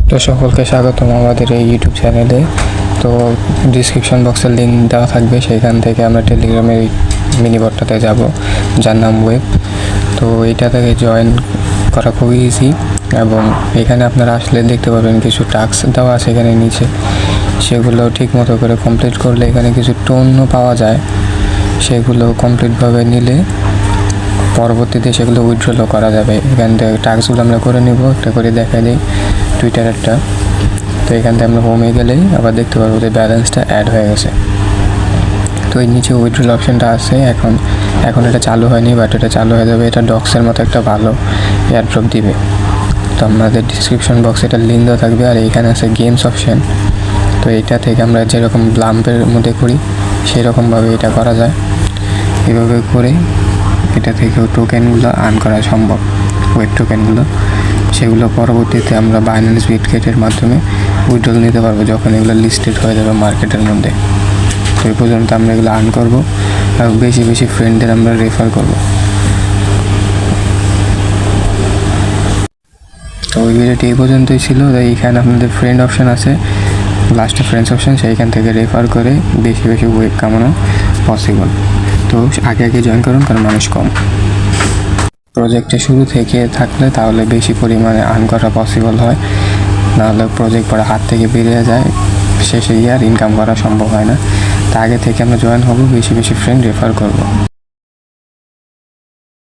তো সকলকে স্বাগতম আমাদের এই ইউটিউব চ্যানেলে। তো ডিসক্রিপশন বক্সের লিঙ্ক দেওয়া থাকবে, সেইখান থেকে আমরা টেলিগ্রামের মিনি বটটাতে যাব, যার নাম ওয়েব। তো এইটা থেকে জয়েন করা খুবই ইজি, এবং এখানে আপনারা আসলে দেখতে পাবেন কিছু টাস্ক দেওয়া আছে এখানে নিচে, সেগুলো ঠিক মতো করে কমপ্লিট করলে এখানে কিছু টোনও পাওয়া যায়। সেগুলো কমপ্লিটভাবে নিলে পরবর্তীতে সেগুলো উইথড্রলও করা যাবে। এখান থেকে টাস্কগুলো আমরা করে নিব, একটা করে দেখা দিই টুইটারেরটা। তো এখান থেকে আমরা হোমে গেলেই আবার দেখতে পারবো যে ব্যালেন্সটা অ্যাড হয়ে গেছে। তো এই নিচে উইথড্রল অপশানটা আছে, এখন এটা চালু হয়নি, বাট এটা চালু হয়ে যাবে। এটা ডক্সের মতো একটা ভালো এয়ারড্রপ দিবে। তো আমাদের ডিসক্রিপশন বক্সে এটার লিঙ্ক দেওয়া থাকবে। আর এইখানে আছে গেমস অপশান। তো এইটা থেকে আমরা যেরকম ব্লাম্পের মধ্যে করি সেরকমভাবে এটা করা যায়। এভাবে করে এটা থেকেও টোকেনগুলো আর্ন করা সম্ভব, ওয়েব টোকেনগুলো। সেগুলো পরবর্তীতে আমরা বাইন্যান্স বিটগেটের মাধ্যমে উইথড্রল নিতে পারবো যখন এগুলো লিস্টেড হয়ে যাবে মার্কেটের মধ্যে। তো এই পর্যন্ত আমরা এগুলো আর্ন করবো, আর বেশি বেশি ফ্রেন্ডদের আমরা রেফার করব। তো ওই ভিডিওটি এই পর্যন্তই ছিল। তো এইখানে আপনাদের ফ্রেন্ড অপশান আছে, লাস্টে ফ্রেন্ডস অপশান, সেইখান থেকে রেফার করে বেশি বেশি ওয়েব কামানো পসিবল। তো আগে আগে জয়েন করুন, কারণ মানুষ কম। প্রজেক্টে শুরু থেকে থাকলে তাহলে বেশি পরিমাণে আর্ন করা পসিবল হয়, নাহলে প্রজেক্ট পরে হাত থেকে বেরিয়ে যায়, শেষে গিয়ে আর ইনকাম করা সম্ভব হয় না। তা আগে থেকে আমরা জয়েন হব, বেশি বেশি ফ্রেন্ড রেফার করব।